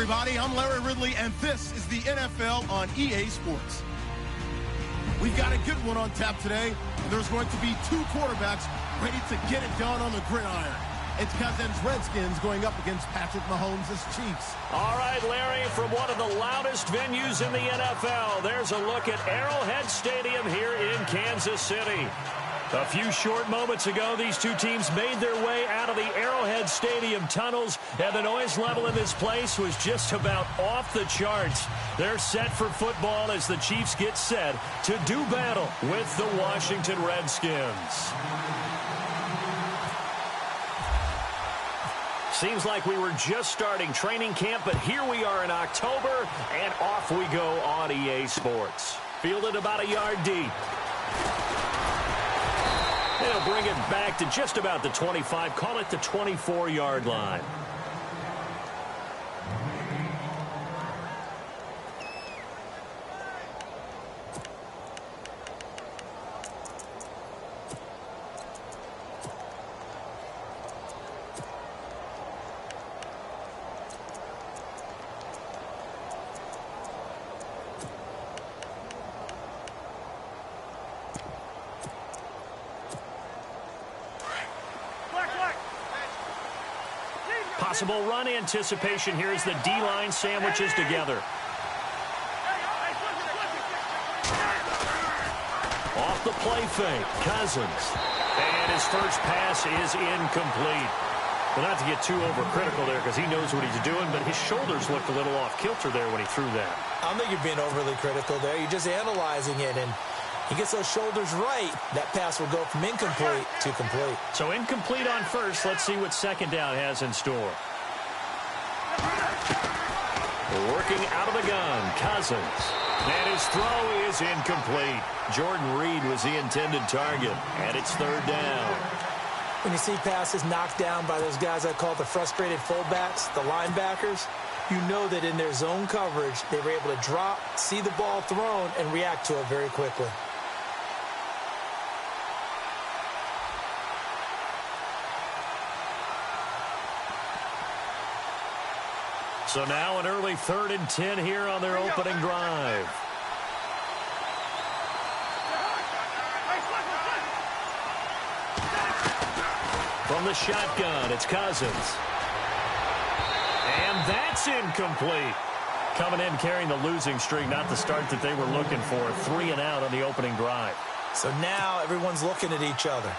everybody. I'm Larry Ridley, and this is the NFL on EA Sports. We've got a good one on tap today. There's going to be two quarterbacks ready to get it done on the gridiron. It's Cousins Redskins going up against Patrick Mahomes' Chiefs. All right, Larry, from one of the loudest venues in the NFL, there's a look at Arrowhead Stadium here in Kansas City. A few short moments ago, these two teams made their way out of the Arrowhead Stadium tunnels, and the noise level in this place was just about off the charts. They're set for football as the Chiefs get set to do battle with the Washington Redskins. Seems like we were just starting training camp, but here we are in October, and off we go on EA Sports. Fielded about a yard deep. They'll bring it back to just about the 25, call it the 24-yard line. Possible run anticipation here as the D-line sandwiches together. Off the play fake, Cousins. And his first pass is incomplete. Well, not to get too overcritical there because he knows what he's doing, but his shoulders looked a little off kilter there when he threw that. I don't think you're being overly critical there. You're just analyzing it, and he gets those shoulders right, that pass will go from incomplete to complete. So incomplete on first. Let's see what second down has in store. Working out of the gun, Cousins. And his throw is incomplete. Jordan Reed was the intended target, and it's third down. When you see passes knocked down by those guys I call the frustrated fullbacks, the linebackers, you know that in their zone coverage, they were able to drop, see the ball thrown, and react to it very quickly. So now an early 3rd and 10 here on their opening drive. From the shotgun, it's Cousins. And that's incomplete. Coming in carrying the losing streak, not the start that they were looking for. 3 and out on the opening drive. So now everyone's looking at each other.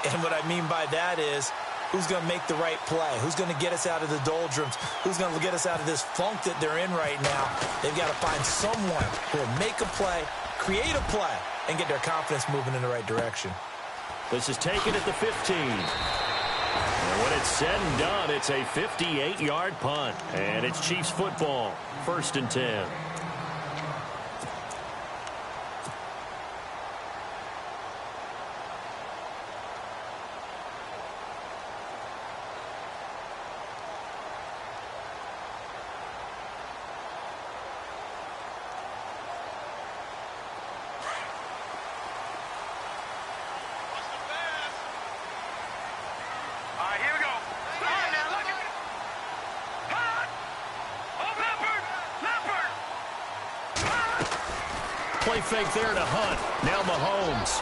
And what I mean by that is, who's going to make the right play? Who's going to get us out of the doldrums? Who's going to get us out of this funk that they're in right now? They've got to find someone who will make a play, create a play, and get their confidence moving in the right direction. This is taken at the 15. And when it's said and done, it's a 58-yard punt. And it's Chiefs football, 1st and 10. Play fake there to Hunt. Now Mahomes.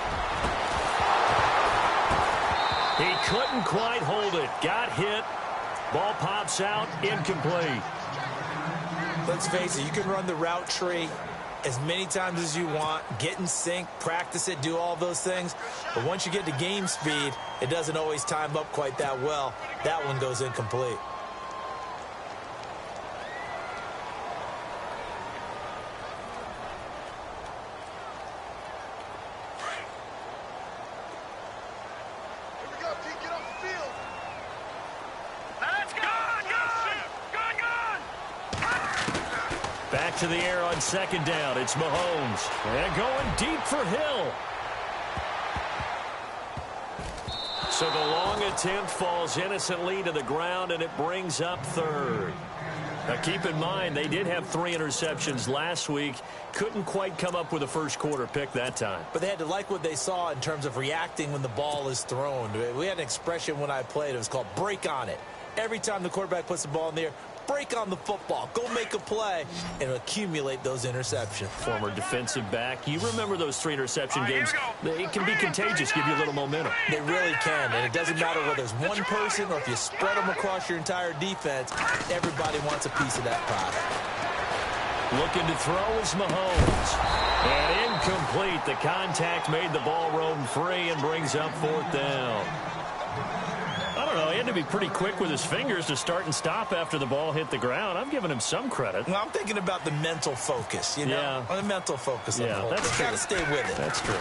He couldn't quite hold it. Got hit. Ball pops out. Incomplete. Let's face it, you can run the route tree as many times as you want, get in sync, practice it, do all those things. But once you get to game speed, it doesn't always time up quite that well. That one goes incomplete. Back to the air on 2nd down. It's Mahomes. And going deep for Hill. So the long attempt falls innocently to the ground, and it brings up 3rd. Now keep in mind, they did have 3 interceptions last week. Couldn't quite come up with a first quarter pick that time. But they had to like what they saw in terms of reacting when the ball is thrown. We had an expression when I played. It was called break on it. Every time the quarterback puts the ball in the air, break on the football, go make a play, and accumulate those interceptions. Former defensive back. You remember those 3 interception games? It can be contagious, give you a little momentum. They really can, and it doesn't matter whether it's one person or if you spread them across your entire defense, everybody wants a piece of that pie. Looking to throw is Mahomes. And incomplete. The contact made the ball roam free and brings up 4th down. I don't know. He had to be pretty quick with his fingers to start and stop after the ball hit the ground. I'm giving him some credit. Well, I'm thinking about the mental focus, you know? Yeah. On the mental focus. Yeah, that's true. Got to stay with it. That's true.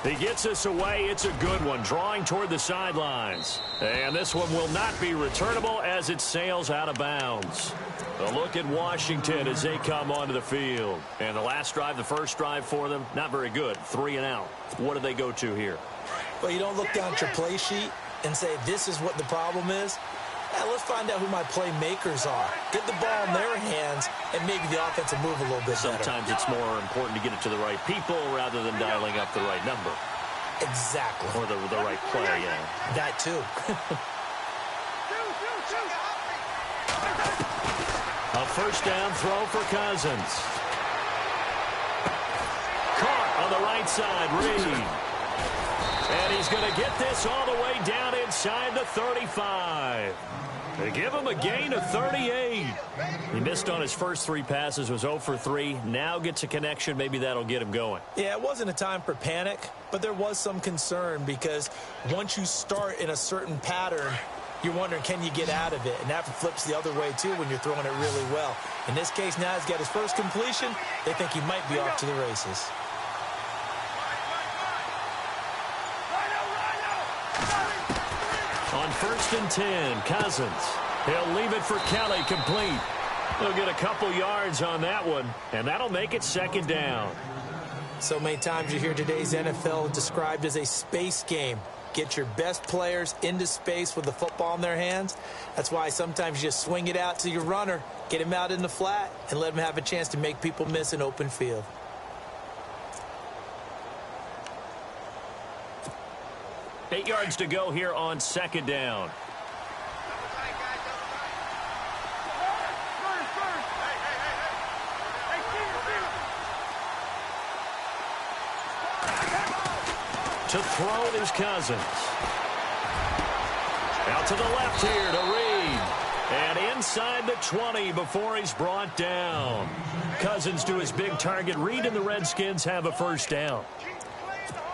He gets us away. It's a good one, drawing toward the sidelines. And this one will not be returnable as it sails out of bounds. A look at Washington as they come onto the field. And the last drive, the first drive for them, not very good. 3 and out. What do they go to here? Well, you don't look down at your play sheet and say, this is what the problem is. Yeah, let's find out who my playmakers are. Get the ball in their hands, and maybe the offense will move a little bit Sometimes better. it's more important to get it to the right people rather than dialing up the right number. Exactly. Or the right play, yeah. That too. A first down throw for Cousins. Caught on the right side, Reed. And he's going to get this all the way down inside the 35. They give him a gain of 38. He missed on his first 3 passes, was 0 for 3. Now gets a connection. Maybe that'll get him going. Yeah, it wasn't a time for panic, but there was some concern because once you start in a certain pattern, you're wondering, can you get out of it? And that flips the other way, too, when you're throwing it really well. In this case, now he's got his first completion. They think he might be off to the races. On 1st and 10, Cousins. He'll leave it for Kelly, complete. He'll get a couple yards on that one, and that'll make it 2nd down. So many times you hear today's NFL described as a space game. Get your best players into space with the football in their hands. That's why sometimes you just swing it out to your runner, get him out in the flat, and let him have a chance to make people miss an open field. Eight yards to go here on 2nd down. To throw it is Cousins. Out to the left here to Reed. And inside the 20 before he's brought down. Cousins to his big target. Reed and the Redskins have a first down.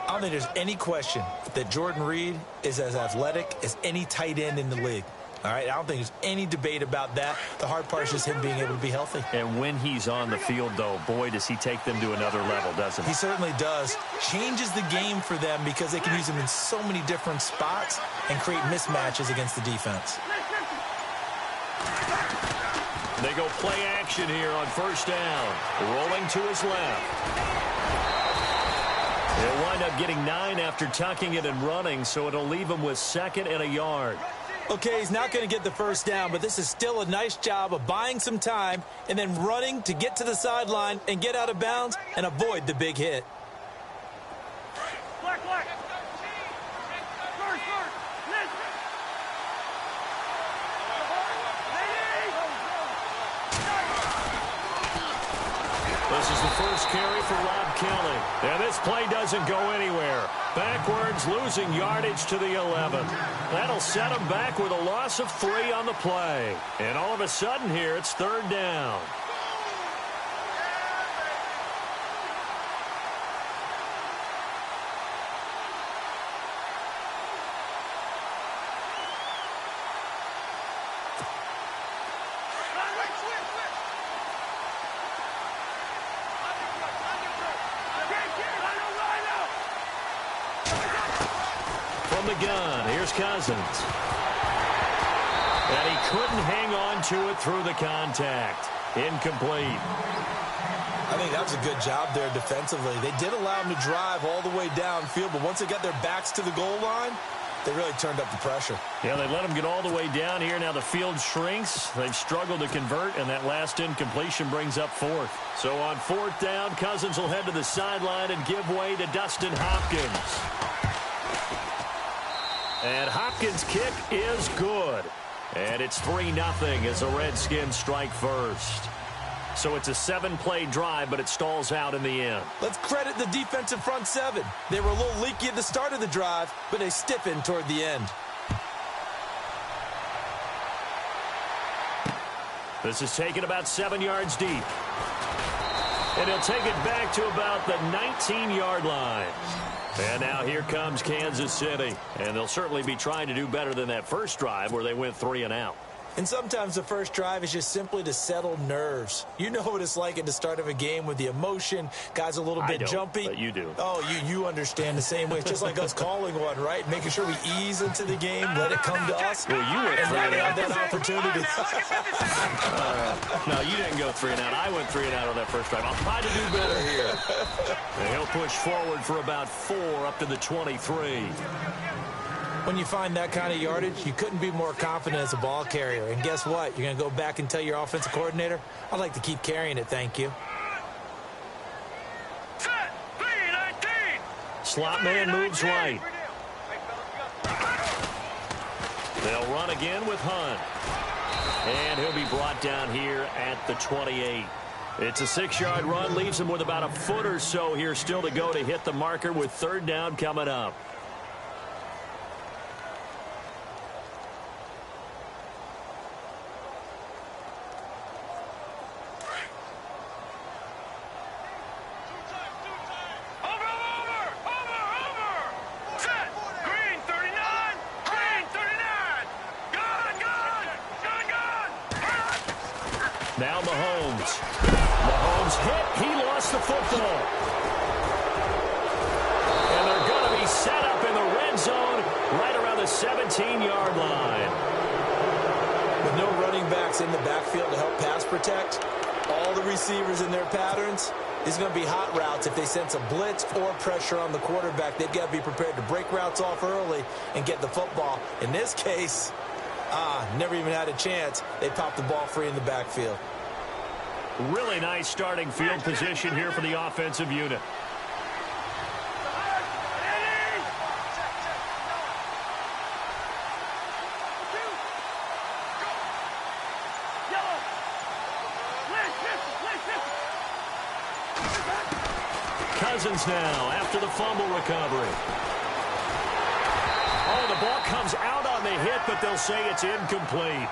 I don't think there's any question that Jordan Reed is as athletic as any tight end in the league. All right, I don't think there's any debate about that. The hard part is just him being able to be healthy. And when he's on the field, though, boy, does he take them to another level, doesn't he? He certainly does. Changes the game for them because they can use him in so many different spots and create mismatches against the defense. They go play action here on 1st down. Rolling to his left. He'll wind up getting 9 after tucking it and running, so it'll leave him with 2nd and a yard. Okay, he's not going to get the first down, but this is still a nice job of buying some time and then running to get to the sideline and get out of bounds and avoid the big hit. This is the first carry for Rob Kelly. And this play doesn't go anywhere. Backwards, losing yardage to the 11. That'll set him back with a loss of 3 on the play. And all of a sudden here, it's 3rd down. From the gun, here's Cousins. And he couldn't hang on to it through the contact. Incomplete. I think that was a good job there defensively. They did allow him to drive all the way downfield, but once they got their backs to the goal line, they really turned up the pressure. Yeah, they let him get all the way down here. Now the field shrinks. They've struggled to convert, and that last incompletion brings up 4th. So on 4th down, Cousins will head to the sideline and give way to Dustin Hopkins. And Hopkins' kick is good. And it's 3-0 as the Redskins strike first. So it's a 7-play drive, but it stalls out in the end. Let's credit the defensive front seven. They were a little leaky at the start of the drive, but they stiffened toward the end. This is taken about 7 yards deep. And he'll take it back to about the 19-yard line. And now here comes Kansas City. And they'll certainly be trying to do better than that first drive where they went 3 and out. And sometimes the first drive is just simply to settle nerves. You know what it's like at the start of a game with the emotion. Guys a little bit jumpy. But you do. Oh, you understand the same way. It's just like us calling one, right? Making sure we ease into the game, let it come to us. Well, you went 3 and out. That opportunity. No, you didn't go 3 and out. I went 3 and out on that first drive. I'll try to do better here. And he'll push forward for about 4 up to the 23. When you find that kind of yardage, you couldn't be more confident as a ball carrier. And guess what? You're going to go back and tell your offensive coordinator, I'd like to keep carrying it, thank you. Slot man moves right. They'll run again with Hunt. And he'll be brought down here at the 28. It's a 6-yard run, leaves him with about a foot or so here still to go to hit the marker with 3rd down coming up. Now Mahomes. Mahomes hit. He lost the football. And they're going to be set up in the red zone right around the 17-yard line. With no running backs in the backfield to help pass protect, all the receivers in their patterns, these are going to be hot routes. If they sense a blitz or pressure on the quarterback, they've got to be prepared to break routes off early and get the football. In this case, never even had a chance. They popped the ball free in the backfield. Really nice starting field position here for the offensive unit. Cousins now after the fumble recovery. Oh, the ball comes out on the hit, but they'll say it's incomplete.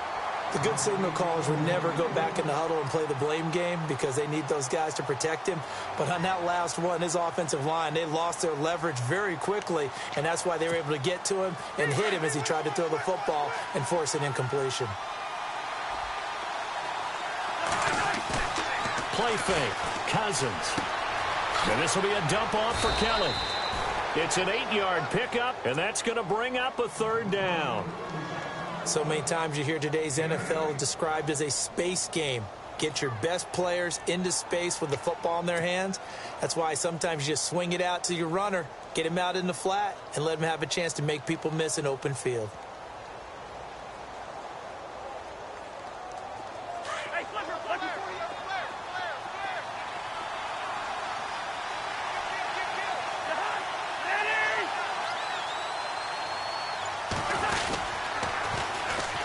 The good signal callers would never go back in the huddle and play the blame game because they need those guys to protect him. But on that last one, his offensive line, they lost their leverage very quickly, and that's why they were able to get to him and hit him as he tried to throw the football and force an incompletion. Play fake. Cousins. And this will be a dump off for Kelly. It's an 8-yard pickup, and that's going to bring up a 3rd down. So many times you hear today's NFL described as a space game. Get your best players into space with the football in their hands. That's why sometimes you just swing it out to your runner, get him out in the flat, and let him have a chance to make people miss an open field.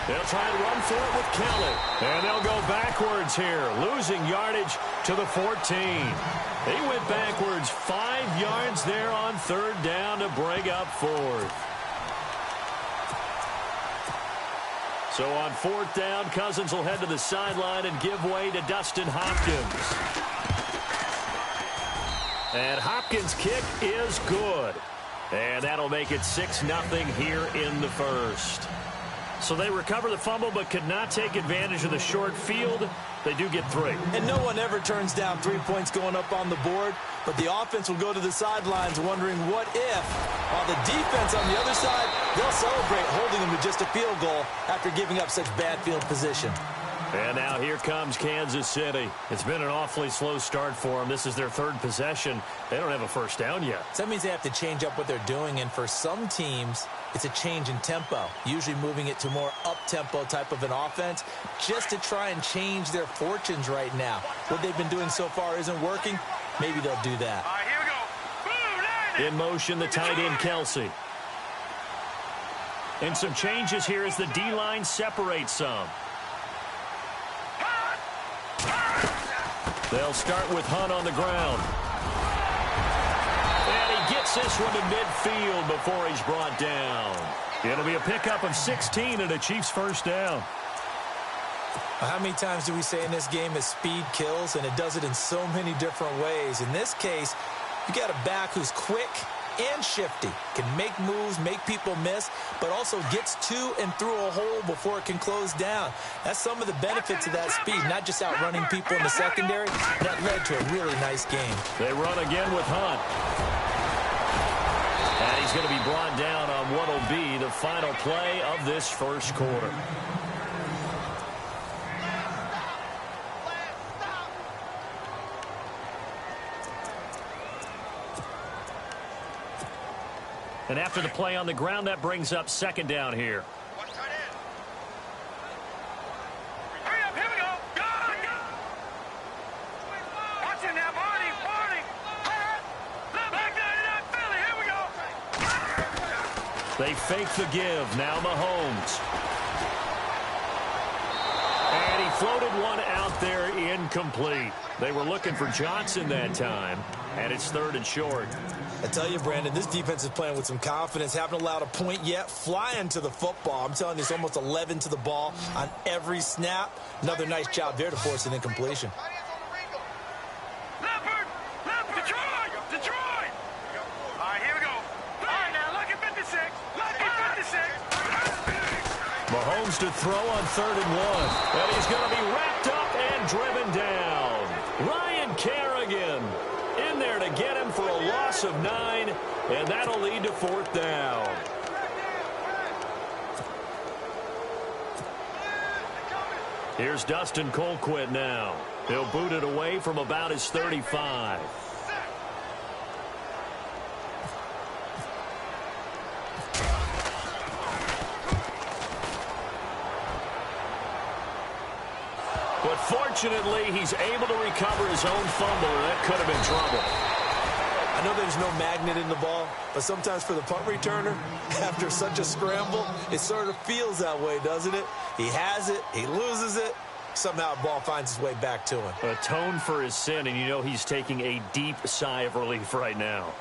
They'll try and run for it with Kelly. And they'll go backwards here, losing yardage to the 14. They went backwards 5 yards there on 3rd down to bring up 4th. So on 4th down, Cousins will head to the sideline and give way to Dustin Hopkins. And Hopkins' kick is good. And that'll make it 6-0 here in the first. So they recover the fumble but could not take advantage of the short field. They do get 3. And no one ever turns down 3 points going up on the board, but the offense will go to the sidelines wondering what if. While the defense on the other side, they'll celebrate holding them to just a field goal after giving up such bad field position. And now here comes Kansas City. It's been an awfully slow start for them. This is their 3rd possession. They don't have a first down yet. So that means they have to change up what they're doing, and for some teams, it's a change in tempo, usually moving it to more up-tempo type of an offense just to try and change their fortunes right now. What they've been doing so far isn't working. Maybe they'll do that. All right, here we go. In motion, the tight end, Kelsey. And some changes here as the D-line separates some. They'll start with Hunt on the ground. And he gets this one to midfield before he's brought down. It'll be a pickup of 16 and a Chiefs first down. How many times do we say in this game that speed kills, and it does it in so many different ways? In this case, you got a back who's quick and shifty, can make moves, make people miss, but also gets to and through a hole before it can close down. That's some of the benefits of that speed, not just outrunning people in the secondary. That led to a really nice game. They run again with Hunt. And he's going to be brought down on what will be the final play of this first quarter. And after the play on the ground, that brings up second down here. Hurry up, here we go. Go, go. Watch it now, Barney. Back there, Philly, here we go. They fake the give. Now Mahomes. And he floated one out there incomplete. They were looking for Johnson that time, and it's 3rd and short. I tell you, Brandon, this defense is playing with some confidence. Haven't allowed a point yet. Flying to the football. I'm telling you, it's almost 11 to the ball on every snap. Another nice job there to force an incompletion. Leopard, Detroit. All right, here we go. All right, now, look at 56. Look at 56. Mahomes to throw on 3rd and 1. And he's going to be wrapped up and driven down. Ryan Kerrigan in there to get him for a loss of 9, and that'll lead to 4th down. Here's Dustin Colquitt now. He'll boot it away from about his 35. But fortunately, he's able to recover his own fumble, and that could have been trouble. I know there's no magnet in the ball, but sometimes for the punt returner, after such a scramble, it sort of feels that way, doesn't it? He has it, he loses it, somehow the ball finds its way back to him. Atone for his sin, and you know he's taking a deep sigh of relief right now.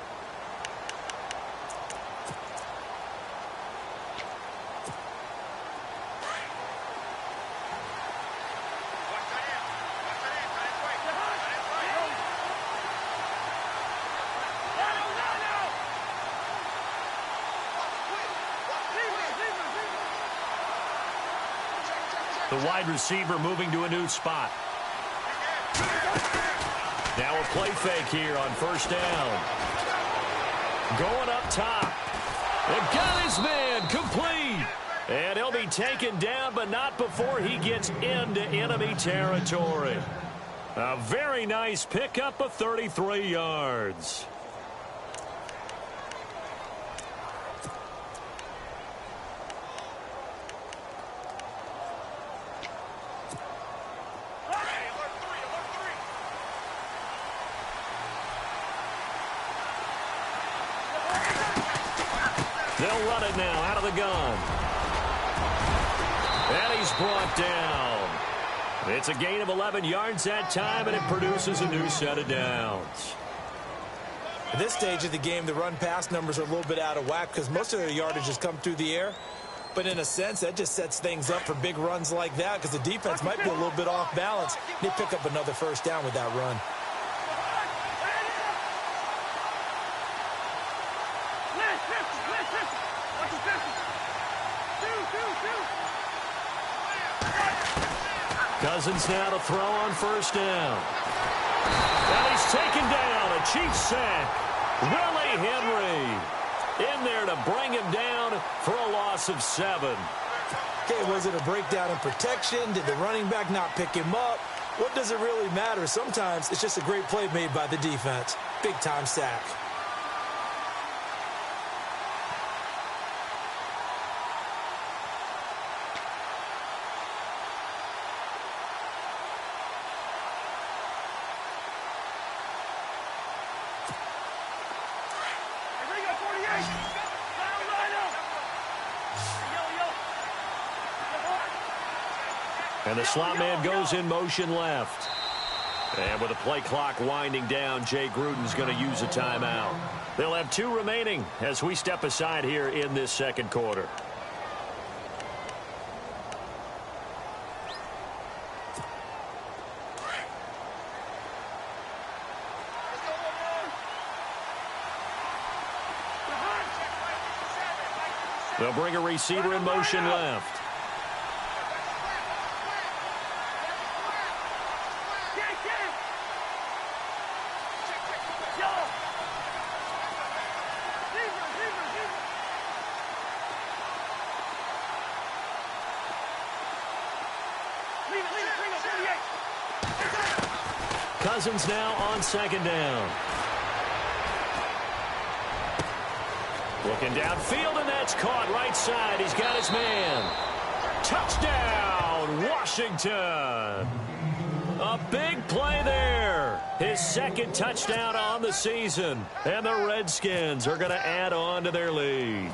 The wide receiver moving to a new spot. Now a play fake here on 1st down. Going up top. And got his man complete. And he'll be taken down, but not before he gets into enemy territory. A very nice pickup of 33 yards. They'll run it now out of the gun. And he's brought down. It's a gain of 11 yards that time, and it produces a new set of downs. At this stage of the game, the run-pass numbers are a little bit out of whack because most of their yardage has come through the air. But in a sense, that just sets things up for big runs like that because the defense might be a little bit off balance. They pick up another 1st down with that run. Cousins now to throw on 1st down. And he's taken down. A Chiefs sack. Willie Henry in there to bring him down for a loss of 7. Okay, was it a breakdown in protection? Did the running back not pick him up? What does it really matter? Sometimes it's just a great play made by the defense. Big-time sack. And the slot man goes in motion left. And with the play clock winding down, Jay Gruden's going to use a timeout. They'll have 2 remaining as we step aside here in this second quarter. They'll bring a receiver in motion left. Cousins now on second down. Looking downfield, and that's caught right side. He's got his man. Touchdown, Washington. A big play there. His second touchdown on the season. And the Redskins are going to add on to their lead.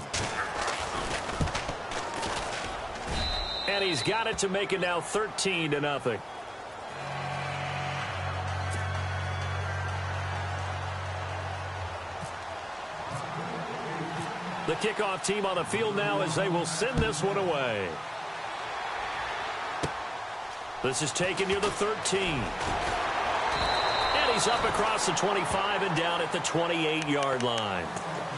And he's got it to make it now 13-0. The kickoff team on the field now as they will send this one away. This is taken near the 13. And he's up across the 25 and down at the 28-yard line.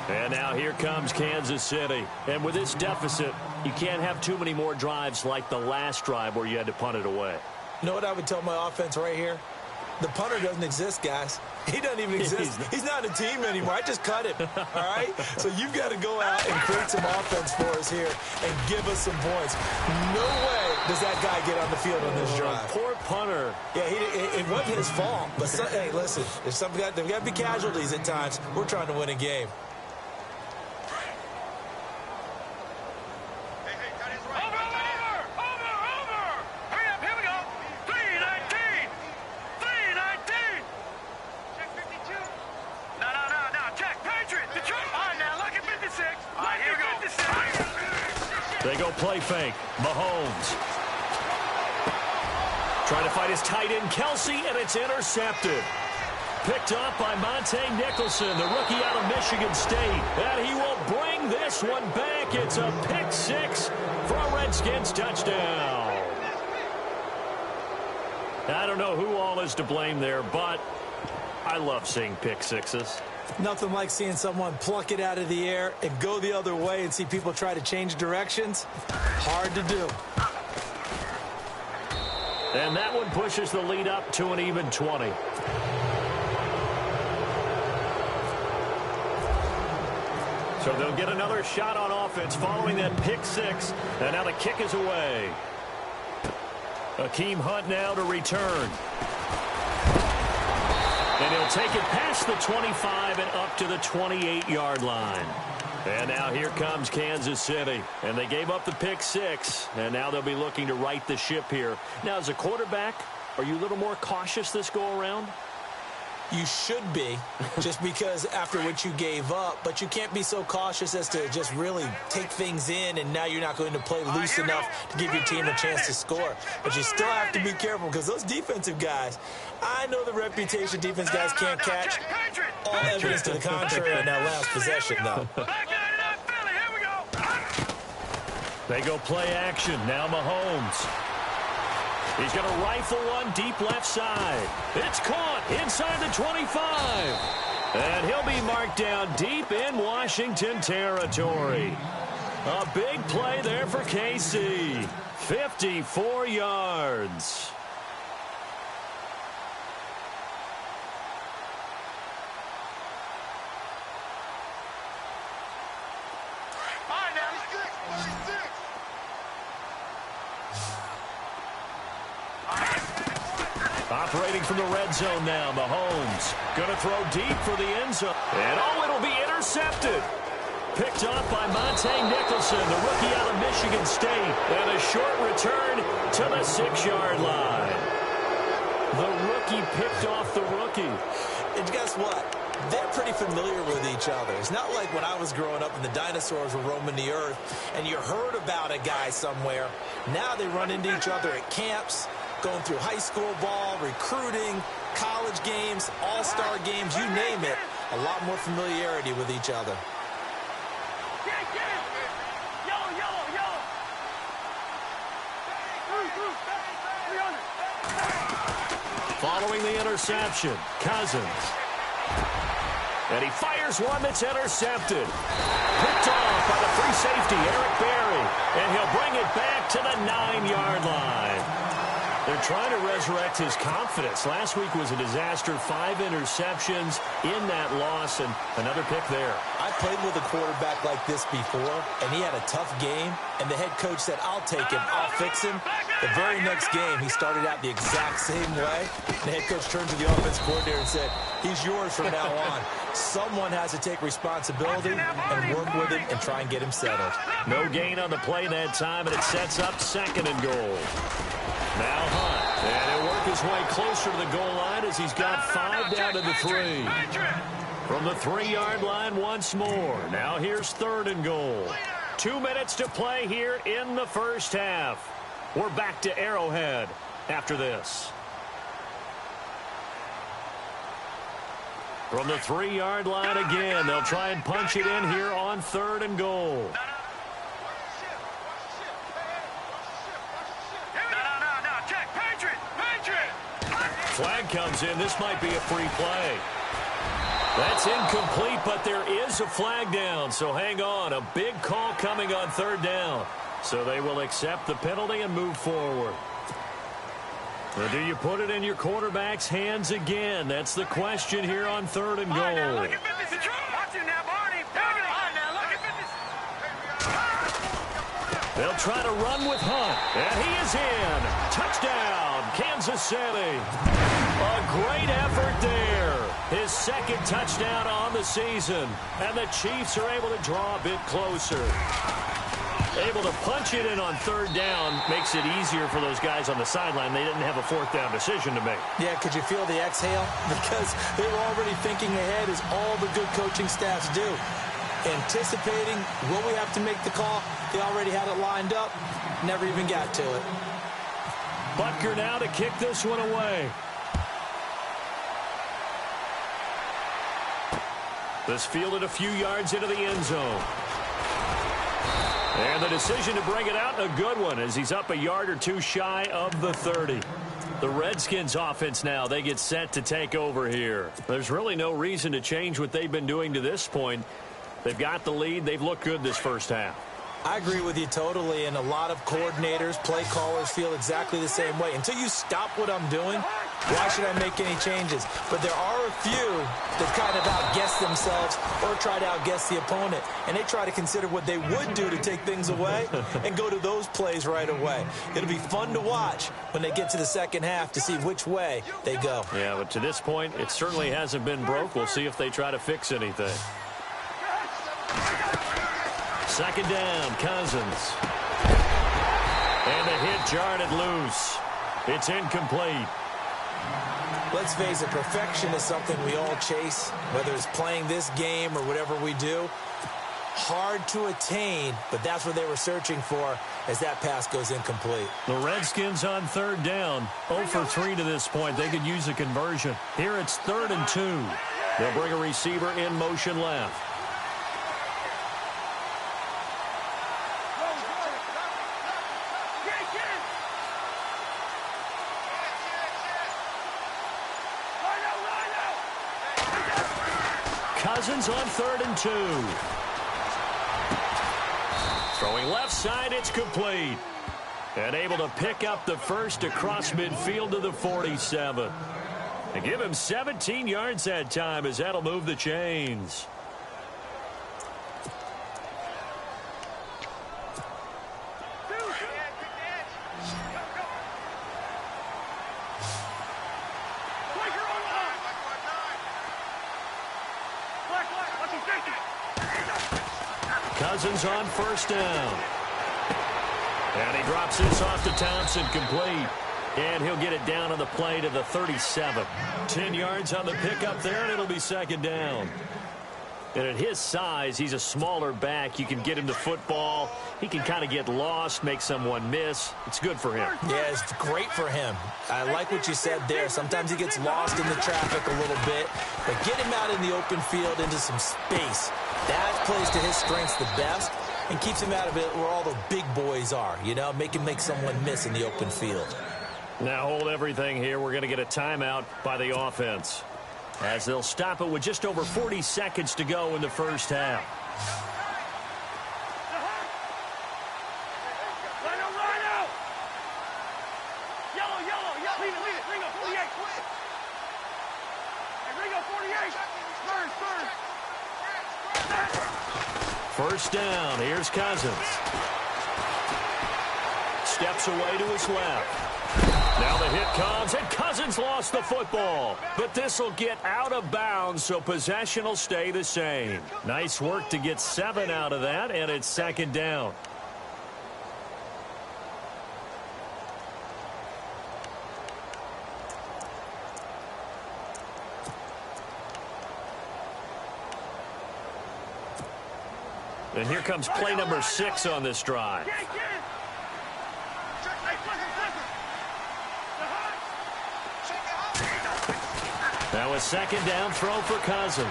And now here comes Kansas City. And with this deficit, you can't have too many more drives like the last drive where you had to punt it away. You know what I would tell my offense right here? The punter doesn't exist, guys. He doesn't even exist. He's not a team anymore. I just cut him, all right? So you've got to go out and create some offense for us here and give us some points. No way does that guy get on the field on this drive. Poor punter. Yeah, it wasn't his fault. But, hey, listen, there's got to be casualties at times. We're trying to win a game. They go play fake. Mahomes. Trying to fight his tight end, Kelsey, and it's intercepted. Picked up by Monte Nicholson, the rookie out of Michigan State. And he will bring this one back. It's a pick six for a Redskins touchdown. I don't know who all is to blame there, but I love seeing pick sixes. Nothing like seeing someone pluck it out of the air and go the other way and see people try to change directions. Hard to do. And that one pushes the lead up to an even 20. So they'll get another shot on offense following that pick six. And now the kick is away. Akeem Hunt now to return. And he'll take it past the 25 and up to the 28-yard line. And now here comes Kansas City. And they gave up the pick six. And now they'll be looking to right the ship here. Now, as a quarterback, are you a little more cautious this go-around? You should be, just because after what you gave up. But you can't be so cautious as to just really take things in, and now you're not going to play loose enough to give your team a chance to score. But you still have to be careful, because those defensive guys, I know the reputation defense guys can't catch. All evidence to the contrary on that last possession, though. They go play action. Now Mahomes. He's going to rifle one deep left side. It's caught inside the 25. And he'll be marked down deep in Washington territory. A big play there for KC. 54 yards. Operating from the red zone now, Mahomes. Going to throw deep for the end zone. And it'll be intercepted. Picked off by Monte Nicholson, the rookie out of Michigan State. And a short return to the 6-yard line. The rookie picked off the rookie. And guess what? they're pretty familiar with each other. It's not like when I was growing up and the dinosaurs were roaming the earth and you heard about a guy somewhere. Now they run into each other at camps, going through high school ball, recruiting, college games, all-star games, you name it. A lot more familiarity with each other. Following the interception, Cousins. And he fires one that's intercepted. Picked off by the free safety, Eric Berry. And he'll bring it back to the 9-yard line. They're trying to resurrect his confidence. Last week was a disaster. 5 interceptions in that loss, and another pick there. I played with a quarterback like this before, and he had a tough game, and the head coach said, I'll take him, I'll fix him. The very next game, he started out the exact same way. The head coach turned to the offense coordinator and said, he's yours from now on. Someone has to take responsibility and work with him and try and get him settled. No gain on the play that time, and it sets up 2nd and goal. Now Hunt, and he'll work his way closer to the goal line as he's got 5 down to the 3. From the 3-yard line once more. Now here's 3rd and goal. 2 minutes to play here in the first half. We're back to Arrowhead after this. From the 3-yard line again, they'll try and punch it in here on 3rd and goal. Flag comes in. This might be a free play. That's incomplete, but there is a flag down, so hang on. A big call coming on 3rd down. So they will accept the penalty and move forward. Or do you put it in your quarterback's hands again? That's the question here on 3rd and goal. They'll try to run with Hunt, and he is in. Touchdown, Kansas City. A great effort there. His 2nd touchdown on the season, and the Chiefs are able to draw a bit closer. Able to punch it in on 3rd down makes it easier for those guys on the sideline. They didn't have a 4th down decision to make. Yeah, could you feel the exhale? Because they were already thinking ahead, as all the good coaching staffs do. Anticipating, will we have to make the call? They already had it lined up. Never even got to it. Butker now to kick this one away. This fielded a few yards into the end zone. And the decision to bring it out, a good one, as he's up a yard or 2 shy of the 30. The Redskins offense now, they get set to take over here. There's really no reason to change what they've been doing to this point. They've got the lead. They've looked good this first half. I agree with you totally, and a lot of coordinators, play callers feel exactly the same way. Until you stop what I'm doing, why should I make any changes? But there are a few that kind of outguess themselves or try to outguess the opponent, and they try to consider what they would do to take things away and go to those plays right away. It'll be fun to watch when they get to the second half to see which way they go. Yeah, but to this point, it certainly hasn't been broke. We'll see if they try to fix anything. 2nd down, Cousins. And the hit jarred it loose. It's incomplete. Let's face it, perfection is something we all chase, whether it's playing this game or whatever we do. Hard to attain, but that's what they were searching for as that pass goes incomplete. The Redskins on 3rd down, 0 for 3 to this point. They could use a conversion. Here it's 3rd and 2. They'll bring a receiver in motion left. Cousins on 3rd and 2. Throwing left side, it's complete. And able to pick up the first across midfield to the 47. And give him 17 yards that time, as that'll move the chains. Cousins on 1st down. And he drops this off to Thompson, complete. And he'll get it down on the play to the 37. 10 yards on the pickup there, and it'll be second down. And at his size, he's a smaller back. You can get him the football. He can kind of get lost, make someone miss. It's good for him. Yeah, it's great for him. I like what you said there. Sometimes he gets lost in the traffic a little bit. But get him out in the open field into some space. That plays to his strengths the best and keeps him out of it where all the big boys are. You know, make him make someone miss in the open field. Now hold everything here. We're going to get a timeout by the offense, as they'll stop it with just over 40 seconds to go in the first half. Rhino! Yellow! Lead it! Ringo, 48! Hey, Ringo, 48! First down. Here's Cousins. Steps away to his left. Now the hit comes, and Cousins lost the football. But this will get out of bounds, so possession will stay the same. Nice work to get 7 out of that, and it's second down. And here comes play number 6 on this drive. Now a second down throw for Cousins.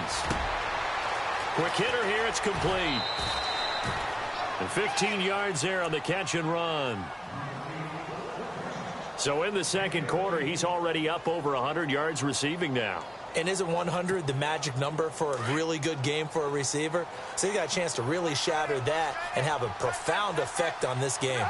Quick hitter here, it's complete. And 15 yards there on the catch and run. So in the second quarter, he's already up over 100 yards receiving now. And isn't 100 the magic number for a really good game for a receiver? So he got a chance to really shatter that and have a profound effect on this game.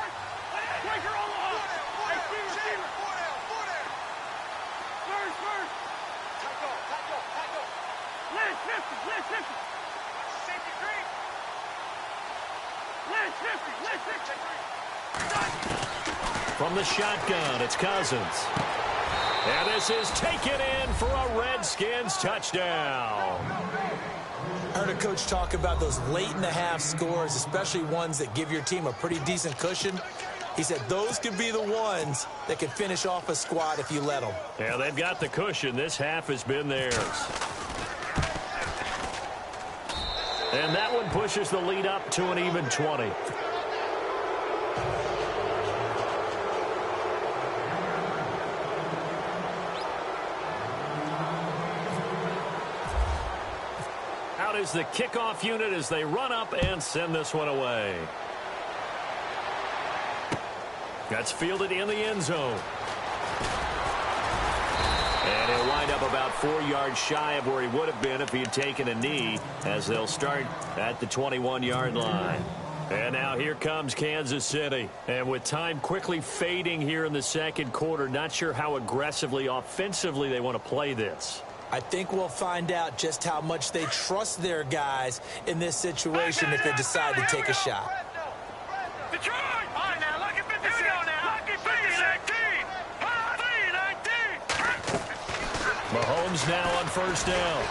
From the shotgun, it's Cousins. And this is taken in for a Redskins touchdown. I heard a coach talk about those late in the half scores, especially ones that give your team a pretty decent cushion. He said those could be the ones that could finish off a squad if you let them. Yeah, they've got the cushion. This half has been theirs. And that one pushes the lead up to an even 20. Out is the kickoff unit as they run up and send this one away. That's fielded in the end zone. And he'll wind up about 4 yards shy of where he would have been if he had taken a knee, as they'll start at the 21-yard line. And now here comes Kansas City. And with time quickly fading here in the second quarter, not sure how aggressively, offensively they want to play this. I think we'll find out just how much they trust their guys in this situation if they decide to take a shot. Detroit! All right, now, look at 56 now. Look at 19. Mahomes now on first down.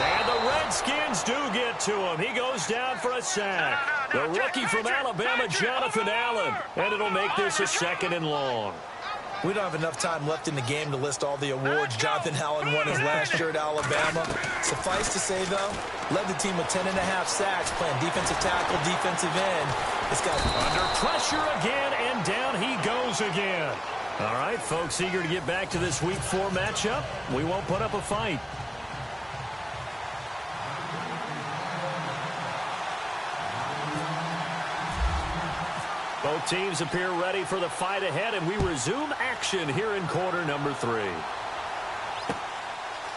And the Redskins do get to him. He goes down for a sack. The rookie from Alabama, Jonathan Allen. And it'll make this a second and long. We don't have enough time left in the game to list all the awards Jonathan Allen won his last year at Alabama. Suffice to say, though, led the team with 10.5 sacks, playing defensive tackle, defensive end. This guy under pressure again, and down he goes again. All right, folks, eager to get back to this Week 4 matchup. We won't put up a fight. Both teams appear ready for the fight ahead, and we resume action here in quarter number 3.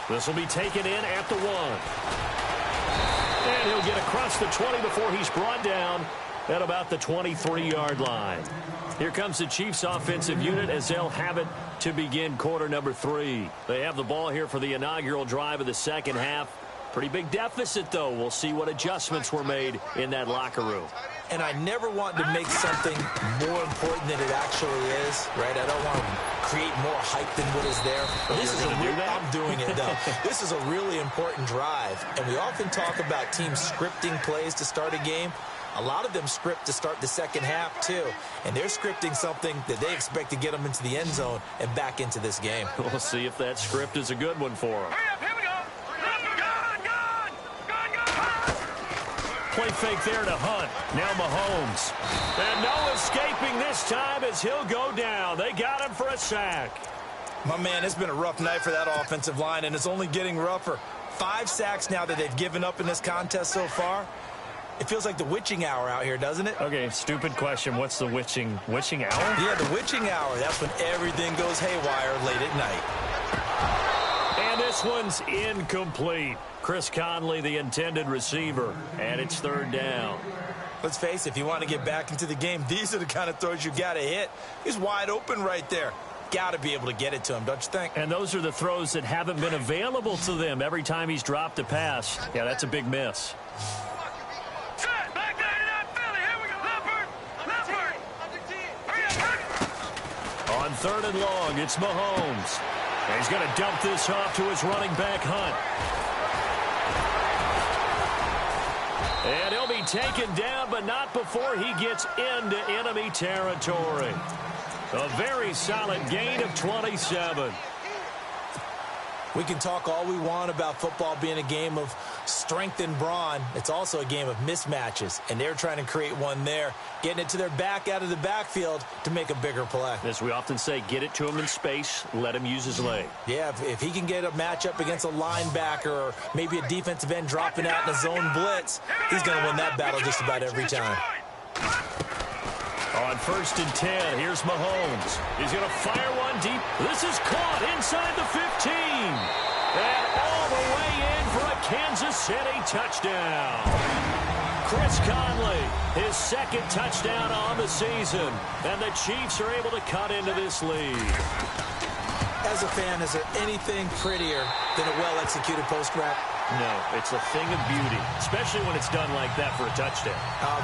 This will be taken in at the 1. And he'll get across the 20 before he's brought down at about the 23-yard line. Here comes the Chiefs offensive unit as they'll have it to begin quarter number 3. They have the ball here for the inaugural drive of the second half. Pretty big deficit, though. We'll see what adjustments were made in that locker room. And I never want to make something more important than it actually is, right? I don't want to create more hype than what is there. But this is I'm doing it, though. This is a really important drive. And we often talk about teams scripting plays to start a game. A lot of them script to start the second half, too. And they're scripting something that they expect to get them into the end zone and back into this game. We'll see if that script is a good one for them. Hurry up, here we go. Play fake there to Hunt. Now Mahomes. And no escaping this time as he'll go down. They got him for a sack. My man, it's been a rough night for that offensive line, and it's only getting rougher. 5 sacks now that they've given up in this contest so far. It feels like the witching hour out here, doesn't it? Okay, stupid question. What's the witching hour? Yeah, the witching hour. That's when everything goes haywire late at night. And this one's incomplete. Chris Conley, the intended receiver, and it's 3rd down. Let's face it, if you want to get back into the game, these are the kind of throws you got to hit. He's wide open right there. Got to be able to get it to him, don't you think? And those are the throws that haven't been available to them every time he's dropped a pass. Yeah, that's a big miss. Set, back there to that Philly. Here we go. Leopard. On 3rd and long, it's Mahomes. And he's going to dump this off to his running back, Hunt. And he'll be taken down, but not before he gets into enemy territory. A very solid gain of 27. We can talk all we want about football being a game of strength and brawn. It's also a game of mismatches, and they're trying to create one there, getting it to their back out of the backfield to make a bigger play. As we often say, get it to him in space, let him use his leg. Yeah, if he can get a matchup against a linebacker or maybe a defensive end dropping out in a zone blitz, he's going to win that battle just about every time. On 1st and 10, here's Mahomes. He's going to fire one deep. This is caught inside the 15. And all the way in for a Kansas City touchdown. Chris Conley, his 2nd touchdown on the season. And the Chiefs are able to cut into this lead. As a fan, is there anything prettier than a well-executed post-route? No, it's a thing of beauty, especially when it's done like that for a touchdown.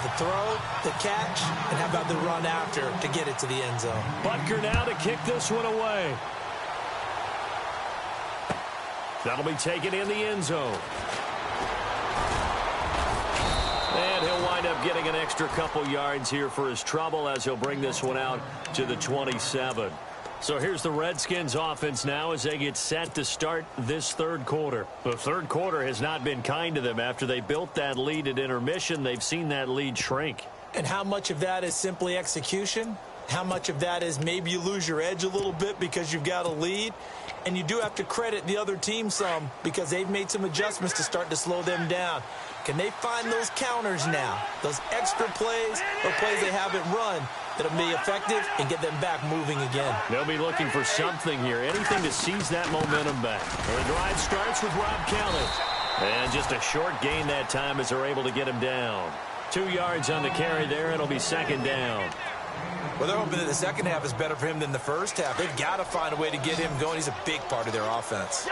The throw, the catch, and how about the run after to get it to the end zone? Butker now to kick this one away. That'll be taken in the end zone. And he'll wind up getting an extra couple yards here for his trouble as he'll bring this one out to the 27. So here's the Redskins offense now as they get set to start this 3rd quarter. The 3rd quarter has not been kind to them. After they built that lead at intermission, they've seen that lead shrink. And how much of that is simply execution? How much of that is maybe you lose your edge a little bit because you've got a lead? And you do have to credit the other team some because they've made some adjustments to start to slow them down. Can they find those counters now, those extra plays or plays they haven't run that'll be effective and get them back moving again? They'll be looking for something here, anything to seize that momentum back. The drive starts with Rob Kelly. And just a short gain that time as they're able to get him down. 2 yards on the carry there. It'll be 2nd down. Well, they're hoping that the second half is better for him than the first half. They've got to find a way to get him going. He's a big part of their offense.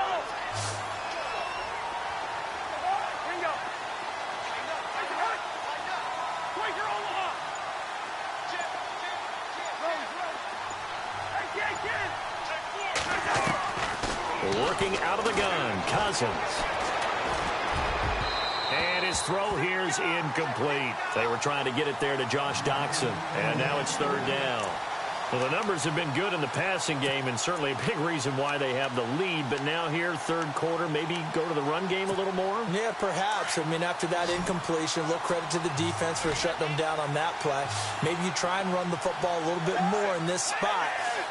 Working out of the gun, Cousins. And his throw here is incomplete. They were trying to get it there to Josh Doxson, and now it's 3rd down. Well, the numbers have been good in the passing game, and certainly a big reason why they have the lead. But now here, 3rd quarter, maybe go to the run game a little more? Yeah, perhaps. I mean, after that incompletion, a little credit to the defense for shutting them down on that play. Maybe you try and run the football a little bit more in this spot.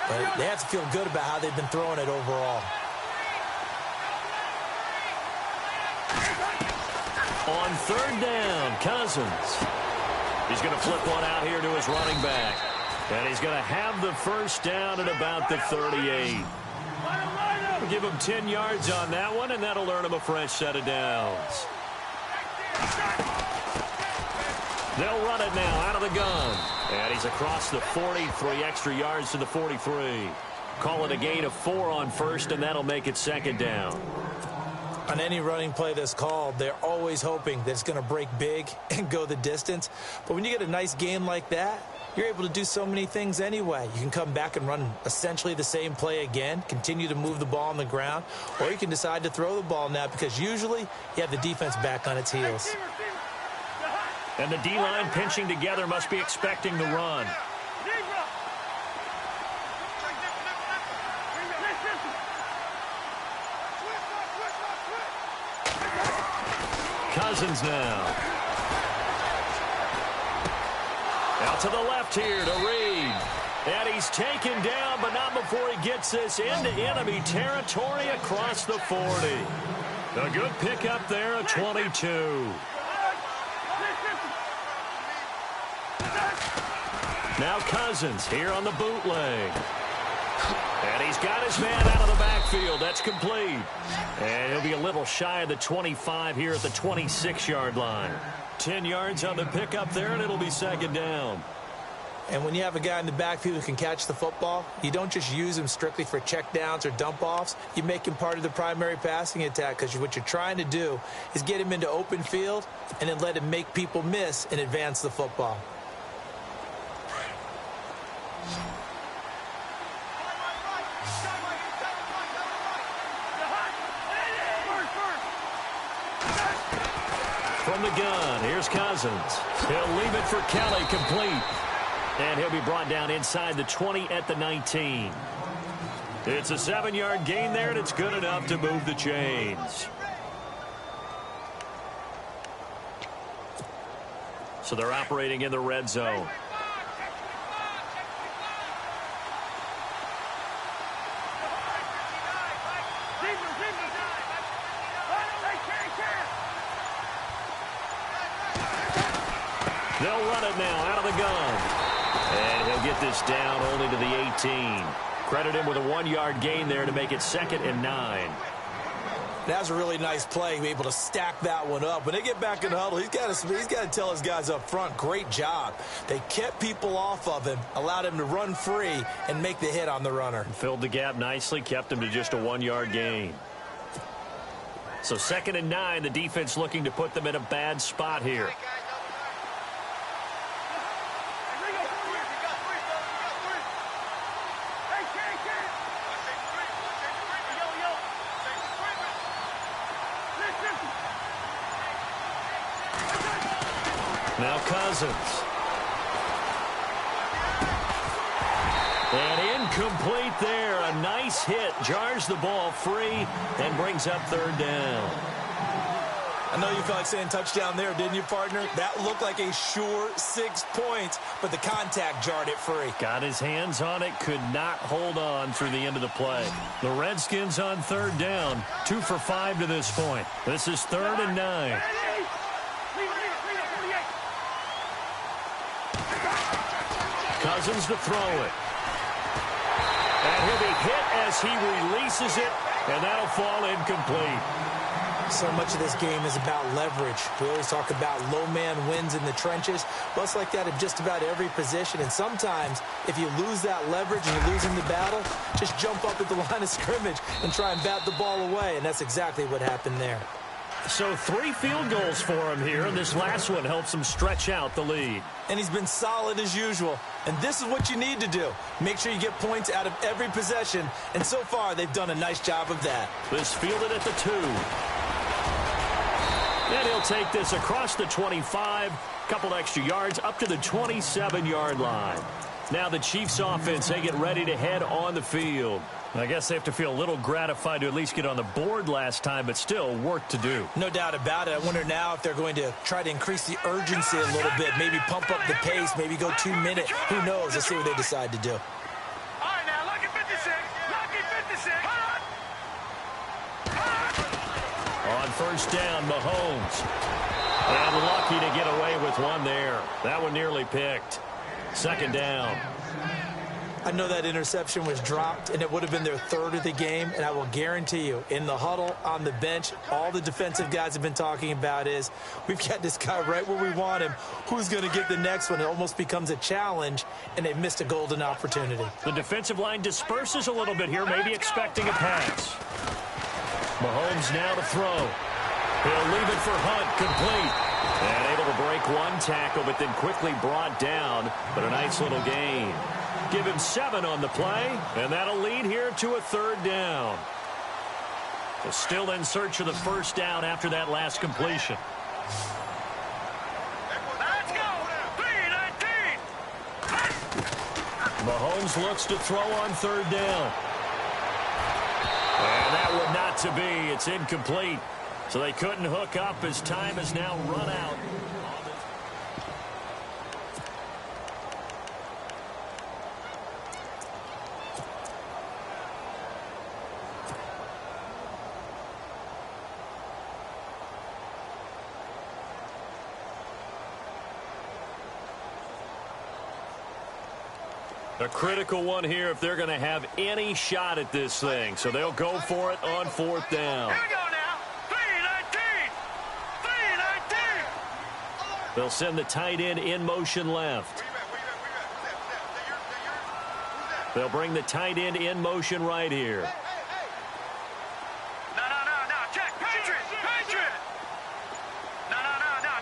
But they have to feel good about how they've been throwing it overall. On 3rd down, Cousins. He's going to flip one out here to his running back. And he's going to have the 1st down at about the 38. We'll give him 10 yards on that one, and that'll earn him a fresh set of downs. They'll run it now out of the gun. And he's across the 40, 3 extra yards to the 43. Call it a gain of 4 on 1st, and that'll make it 2nd down. On any running play that's called, they're always hoping that it's going to break big and go the distance. But when you get a nice gain like that, you're able to do so many things anyway. You can come back and run essentially the same play again, continue to move the ball on the ground, or you can decide to throw the ball now because usually you have the defense back on its heels. And the D-line pinching together must be expecting the run. Cousins now. Out to the left here to Reed. And he's taken down, but not before he gets this into enemy territory across the 40. A good pickup there at 22. Now Cousins here on the bootleg. And he's got his man out of the backfield. That's complete. And he'll be a little shy of the 25 here at the 26-yard line. 10 yards on the pickup there, and it'll be second down. And when you have a guy in the backfield who can catch the football, you don't just use him strictly for checkdowns or dump-offs. You make him part of the primary passing attack, because what you're trying to do is get him into open field and then let him make people miss and advance the football. From the gun, here's Cousins. He'll leave it for Kelly, complete. And he'll be brought down inside the 20 at the 19. It's a 7-yard gain there, and it's good enough to move the chains. So they're operating in the red zone. They'll run it now out of the gun. And he'll get this down only to the 18. Credit him with a 1-yard gain there to make it 2nd and 9. That was a really nice play, be able to stack that one up. When they get back in the huddle, he's got to tell his guys up front, great job. They kept people off of him, allowed him to run free and make the hit on the runner. Filled the gap nicely, kept him to just a 1-yard gain. So 2nd and 9, the defense looking to put them in a bad spot here. Now Cousins. And incomplete there. A nice hit. Jars the ball free and brings up 3rd down. I know you felt like saying touchdown there, didn't you, partner? That looked like a sure 6 points, but the contact jarred it free. Got his hands on it, could not hold on through the end of the play. The Redskins on 3rd down, 2 for 5 to this point. This is 3rd and 9. Cousins to throw it. And he'll be hit as he releases it, and that'll fall incomplete. So much of this game is about leverage. We always talk about low man wins in the trenches. Well, it's like that in just about every position. And sometimes, if you lose that leverage and you're losing the battle, just jump up at the line of scrimmage and try and bat the ball away. And that's exactly what happened there. So 3 field goals for him here, and this last one helps him stretch out the lead. And he's been solid as usual. And this is what you need to do. Make sure you get points out of every possession. And so far, they've done a nice job of that. This fielded at the 2. And he'll take this across the 25, couple extra yards up to the 27-yard line. Now the Chiefs offense, they get ready to head on the field. I guess they have to feel a little gratified to at least get on the board last time, but still work to do. No doubt about it. I wonder now if they're going to try to increase the urgency a little bit, maybe pump up the pace, maybe go 2 minutes. Who knows? Let's see what they decide to do. All right, now, look at 56. Look at 56. On 1st down, Mahomes. And lucky to get away with one there. That one nearly picked. 2nd down. I know that interception was dropped, and it would have been their 3rd of the game, and I will guarantee you, in the huddle, on the bench, all the defensive guys have been talking about is, we've got this guy right where we want him. Who's going to get the next one? It almost becomes a challenge, and they've missed a golden opportunity. The defensive line disperses a little bit here, maybe expecting a pass. Mahomes now to throw. He'll leave it for Hunt, complete. And able to break 1 tackle, but then quickly brought down, but a nice little gain. Give him 7 on the play, and that'll lead here to a 3rd down. So still in search of the 1st down after that last completion. Mahomes looks to throw on third down. And that would not to be. It's incomplete. So they couldn't hook up as time has now run out. A critical one here if they're going to have any shot at this thing. So they'll go for it on fourth down. Here we go now. 3-19. 3-19. They'll send the tight end in motion left. They'll bring the tight end in motion right here. No. Check. Patriot. No.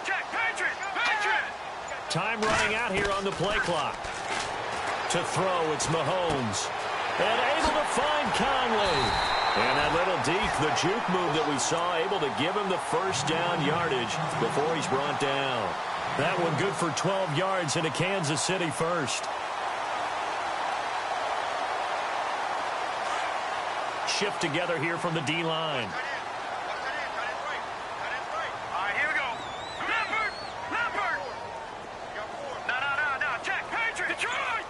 Check. Patriot. Time running out here on the play clock. To throw, it's Mahomes. And able to find Conley. And that little deke, the juke move that we saw, able to give him the first down yardage before he's brought down. That one good for 12 yards into Kansas City first. Shift together here from the D-line. All right, here we go. Leopard. No. Check. Patriot. Detroit.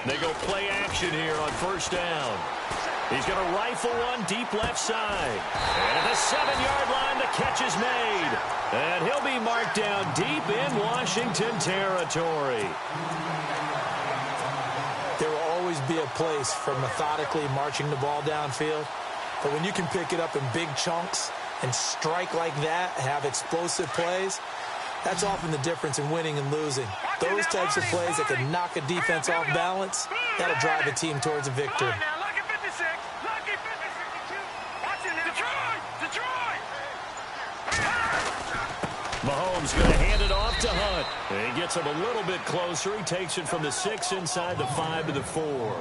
They go play action here on first down. He's going to rifle one deep left side. And at the 7-yard line, the catch is made. And he'll be marked down deep in Washington territory. There will always be a place for methodically marching the ball downfield. But when you can pick it up in big chunks and strike like that, have explosive plays, that's often the difference in winning and losing. Those types of plays that can knock a defense off balance, that'll drive a team towards a victory. Now, lucky 56. Lucky 56. Watching it. Detroit. Mahomes going to hand it off to Hunt. And he gets him a little bit closer. He takes it from the 6 inside the 5 to the 4.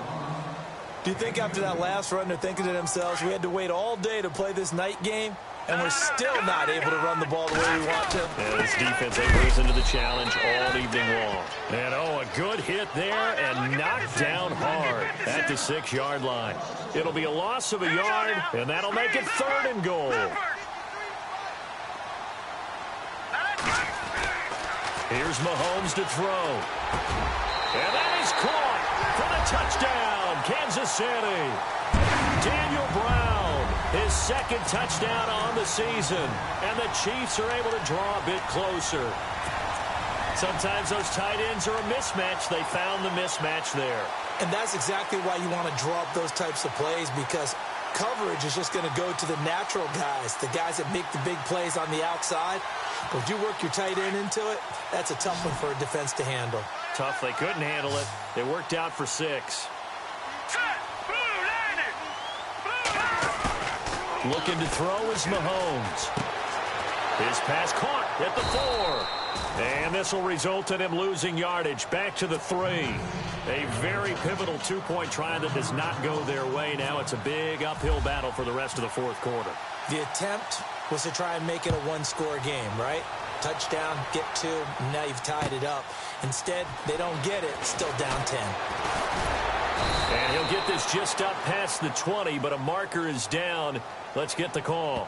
Do you think after that last run they're thinking to themselves, we had to wait all day to play this night game, and we're still not able to run the ball the way we want to? Yeah, this defense, they risen to the challenge all evening long. And, a good hit there and knocked down hard at the 6-yard line. It'll be a loss of a yard, and that'll make it 3rd and goal. Here's Mahomes to throw. And that is caught for the touchdown, Kansas City. Daniel Brown, his 2nd touchdown on the season. And the Chiefs are able to draw a bit closer. Sometimes those tight ends are a mismatch. They found the mismatch there. And that's exactly why you want to draw up those types of plays, because coverage is just going to go to the natural guys, the guys that make the big plays on the outside. But if you work your tight end into it, that's a tough one for a defense to handle. Tough. They couldn't handle it. They worked out for 6. Looking to throw is Mahomes. His pass caught at the 4. And this will result in him losing yardage back to the 3. A very pivotal 2-point try that does not go their way. Now it's a big uphill battle for the rest of the 4th quarter. The attempt was to try and make it a one-score game, right? Touchdown, get 2, now you've tied it up. Instead, they don't get it, still down 10. And he'll get this just up past the 20, but a marker is down. Let's get the call.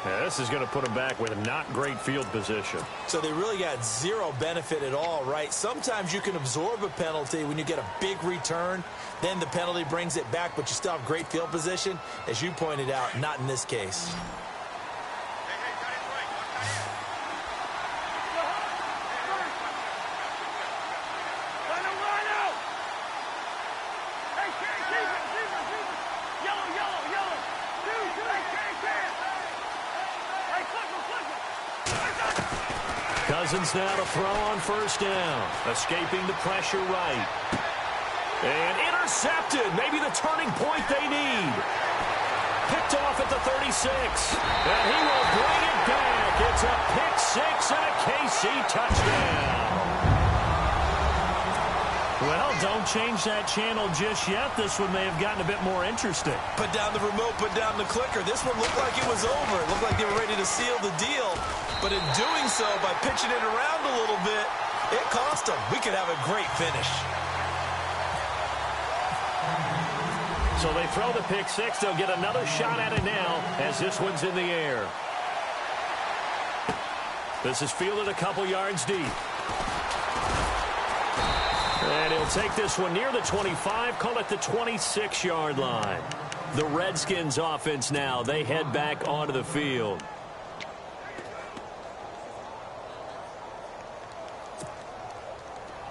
Yeah, this is going to put them back with not great field position. So they really got zero benefit at all, right? Sometimes you can absorb a penalty when you get a big return. Then the penalty brings it back, but you still have great field position. As you pointed out, not in this case. Cousins now to throw on first down. Escaping the pressure right. And intercepted. Maybe the turning point they need. Picked off at the 36. And he will bring it back. It's a pick 6 and a KC touchdown. Well, don't change that channel just yet. This one may have gotten a bit more interesting. Put down the remote, put down the clicker. This one looked like it was over. It looked like they were ready to seal the deal. But in doing so, by pitching it around a little bit, It cost them. We could have a great finish. So they throw the pick six. They'll get another shot at it now as this one's in the air. This is fielded a couple yards deep. And he'll take this one near the 25, call it the 26-yard line. The Redskins offense now, they head back onto the field.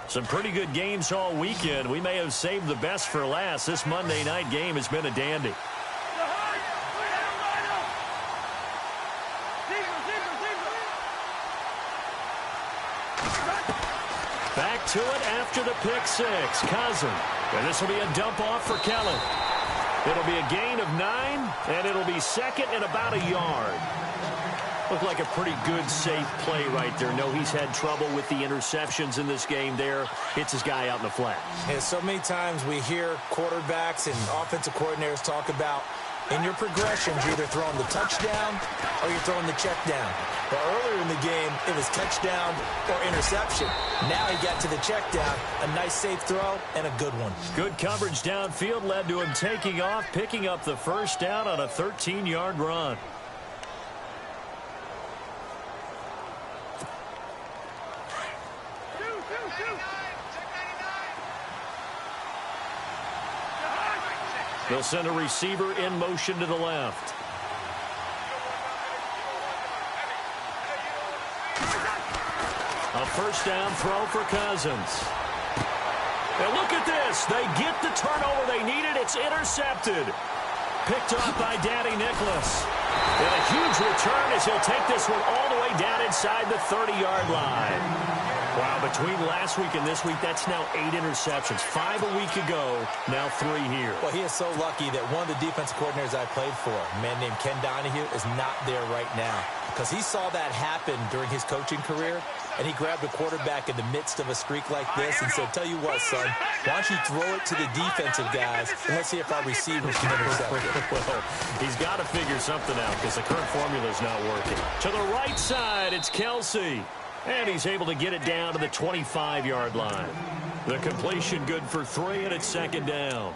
Some pretty good games all weekend. We may have saved the best for last. This Monday night game has been a dandy. Back to it after the pick six. Cousin. And this will be a dump off for Kelly. It'll be a gain of 9, and it'll be second and about a yard. Looked like a pretty good, safe play right there. No, he's had trouble with the interceptions in this game there. Hits his guy out in the flat. Yeah, so many times we hear quarterbacks and offensive coordinators talk about in your progressions, you're either throwing the touchdown or you're throwing the check down. But earlier in the game, it was touchdown or interception. Now he got to the check down, a nice safe throw, and a good one. Good coverage downfield led to him taking off, picking up the first down on a 13-yard run. They'll send a receiver in motion to the left. A first down throw for Cousins. And look at this. They get the turnover they needed. It's intercepted. Picked off by Danny Nicholas. And a huge return as he'll take this one all the way down inside the 30-yard line. Wow, between last week and this week, that's now 8 interceptions. 5 a week ago, now 3 here. Well, he is so lucky that one of the defensive coordinators I played for, a man named Ken Donahue, is not there right now. Because he saw that happen during his coaching career, and he grabbed a quarterback in the midst of a streak like this and said, tell you what, son, why don't you throw it to the defensive guys, and let's see if our receivers can intercept it. Well, he's got to figure something out because the current formula is not working. To the right side, it's Kelsey. And he's able to get it down to the 25-yard line. The completion good for 3, and it's second down.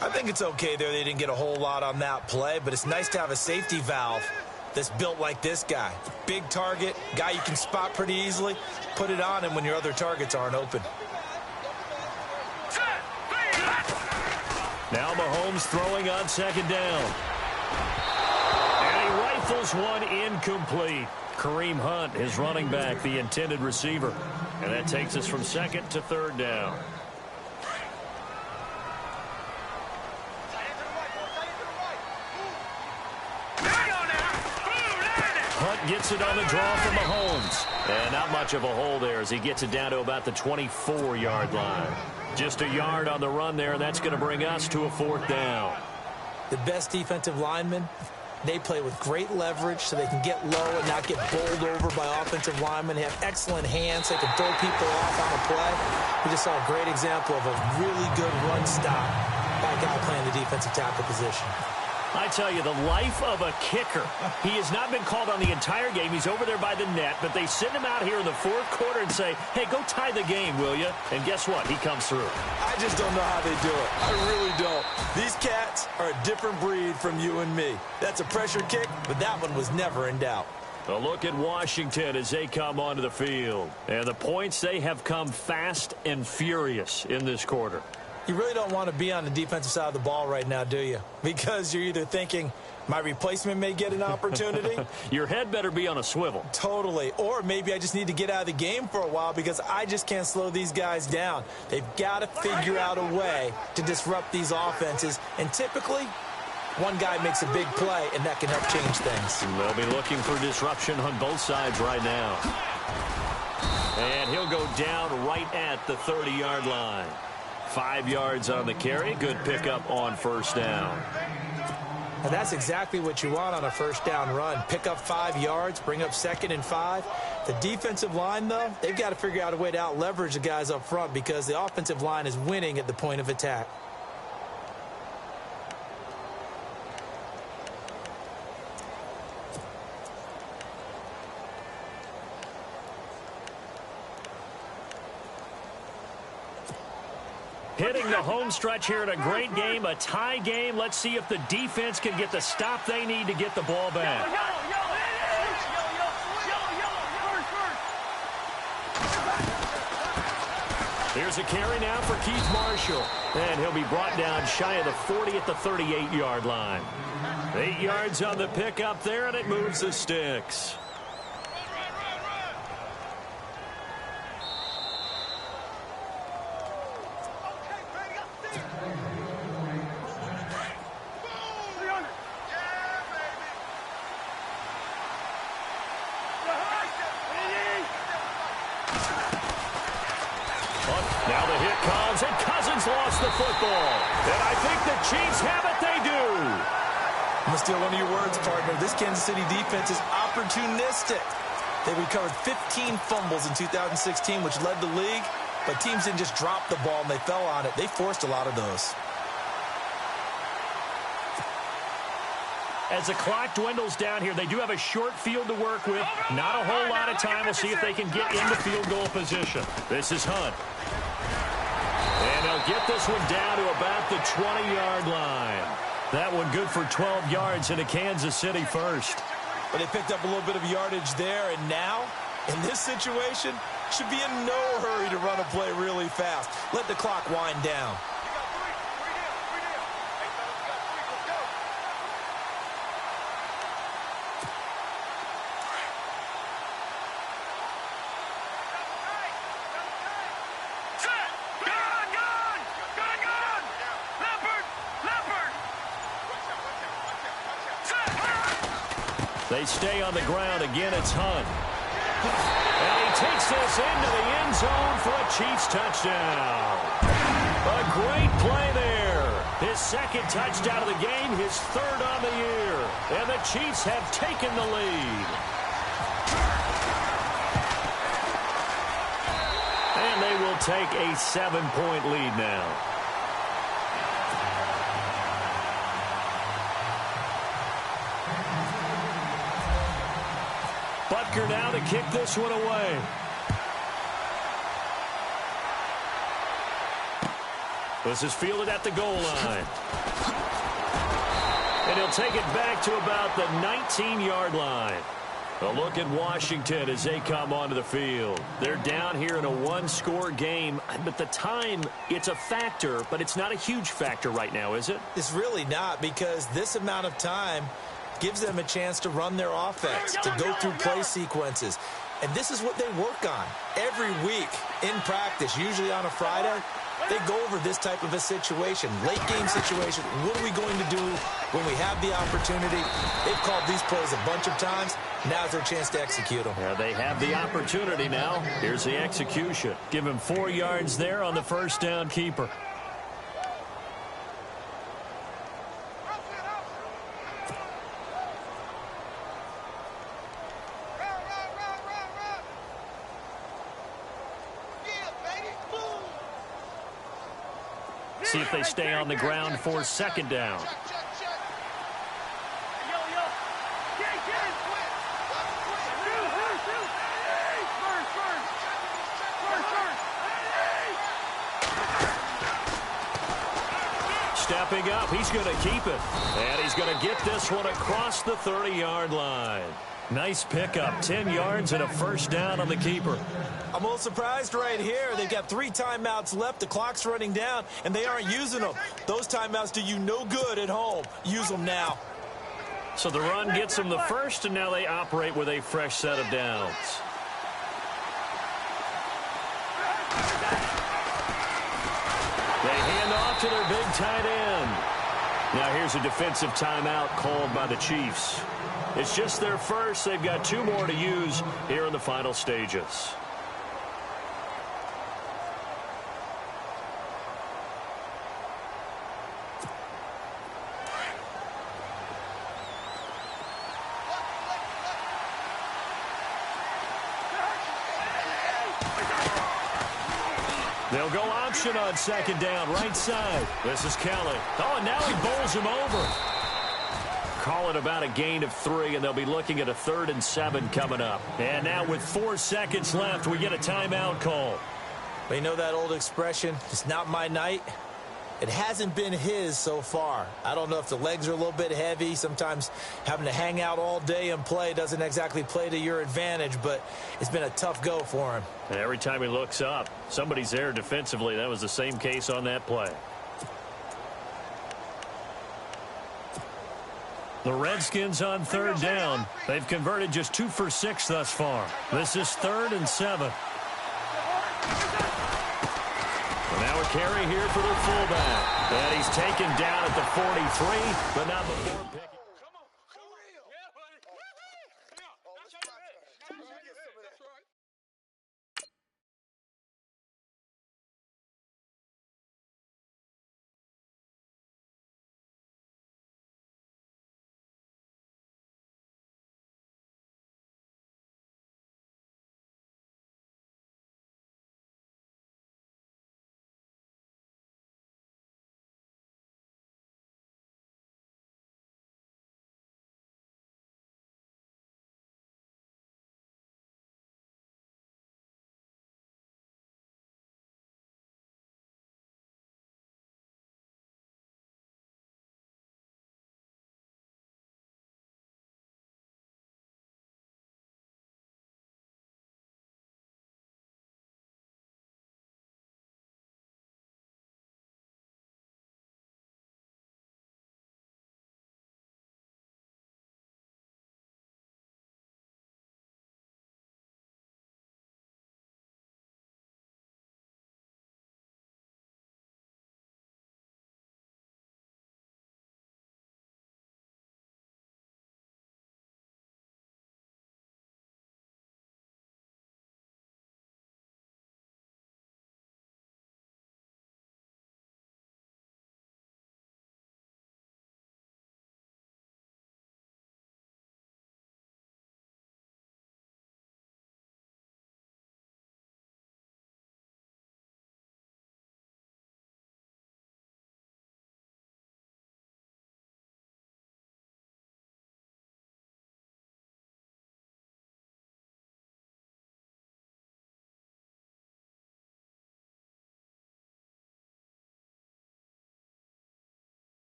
I think it's okay there. They didn't get a whole lot on that play, but it's nice to have a safety valve that's built like this guy. Big target, guy you can spot pretty easily. Put it on him when your other targets aren't open. Now Mahomes throwing on second down. And he rifles one incomplete. Kareem Hunt, his running back, the intended receiver. And that takes us from second to third down. Hunt gets it on the draw from Mahomes. And not much of a hole there as he gets it down to about the 24-yard line. Just a yard on the run there. That's going to bring us to a fourth down. The best defensive lineman, they play with great leverage so they can get low and not get bowled over by offensive linemen. They have excellent hands. They can throw people off on a play. We just saw a great example of a really good run stop by a guy playing the defensive tackle position. I tell you, the life of a kicker. He has not been called on the entire game. He's over there by the net, but they send him out here in the fourth quarter and say, hey, go tie the game, will you? And guess what? He comes through. I just don't know how they do it. I really don't. These cats are a different breed from you and me. That's a pressure kick, but that one was never in doubt. A look at Washington as they come onto the field. And the points, they have come fast and furious in this quarter. You really don't want to be on the defensive side of the ball right now, do you? Because you're either thinking, my replacement may get an opportunity. Your head better be on a swivel. Totally. Or maybe I just need to get out of the game for a while because I just can't slow these guys down. They've got to figure out a way to disrupt these offenses. And typically, one guy makes a big play, and that can help change things. They'll be looking for disruption on both sides right now. And he'll go down right at the 30-yard line. 5 yards on the carry. Good pickup on first down. And that's exactly what you want on a first down run. Pick up 5 yards, bring up second and 5. The defensive line, though, they've got to figure out a way to out-leverage the guys up front because the offensive line is winning at the point of attack. Hitting the home stretch here in a great game, a tie game. Let's see if the defense can get the stop they need to get the ball back. Here's a carry now for Keith Marshall. And he'll be brought down shy of the 40 at the 38-yard line. 8 yards on the pickup there, and it moves the sticks. Now the hit comes, and Cousins lost the football. And I think the Chiefs have it. They do. I'm going to steal one of your words, partner. This Kansas City defense is opportunistic. They recovered 15 fumbles in 2016, which led the league. But teams didn't just drop the ball and they fell on it. They forced a lot of those. As the clock dwindles down here, they do have a short field to work with. Not a whole lot of time. We'll see if they can get into field goal position. This is Hunt. And they'll get this one down to about the 20-yard line. That one good for 12 yards into Kansas City first. But they picked up a little bit of yardage there, and now, in this situation, should be in no hurry to run a play really fast. Let the clock wind down. They stay on the ground. Again, it's Hunt. And he takes this into the end zone for a Chiefs touchdown. A great play there. His second touchdown of the game, his third on the year. And the Chiefs have taken the lead. And they will take a 7-point lead now. Butker now to kick this one away. This is fielded at the goal line. And he'll take it back to about the 19-yard line. A look at Washington as they come onto the field. They're down here in a one-score game, but the time, it's a factor, but it's not a huge factor right now, is it? It's really not, because this amount of time gives them a chance to run their offense, to go through play sequences. And this is what they work on every week in practice, usually on a Friday. They go over this type of a situation, late game situation. What are we going to do when we have the opportunity? They've called these plays a bunch of times. Now's their chance to execute them. Yeah, they have the opportunity now. Here's the execution. Give him 4 yards there on the first down keeper. See if they stay on the ground for second down. Stepping up, he's going to keep it. And he's going to get this one across the 30-yard line. Nice pickup, 10 yards and a first down on the keeper. I'm a little surprised right here. They've got 3 timeouts left. The clock's running down, and they aren't using them. Those timeouts do you no good at home. Use them now. So the run gets them the first, and now they operate with a fresh set of downs. They hand off to their big tight end. Now here's a defensive timeout called by the Chiefs. It's just their first. They've got 2 more to use here in the final stages. They'll go option on second down, right side. This is Kelly. Oh, and now he bowls him over. Call it about a gain of 3, and they'll be looking at a 3rd and 7 coming up. And now with 4 seconds left, we get a timeout call. But you know that old expression, it's not my night? It hasn't been his so far. I don't know if the legs are a little bit heavy. Sometimes having to hang out all day and play doesn't exactly play to your advantage, but it's been a tough go for him. And every time he looks up, somebody's there defensively. That was the same case on that play. The Redskins on third down. They've converted just 2 for 6 thus far. This is 3rd and 7. So now a carry here for the fullback. And he's taken down at the 43, but not before picking.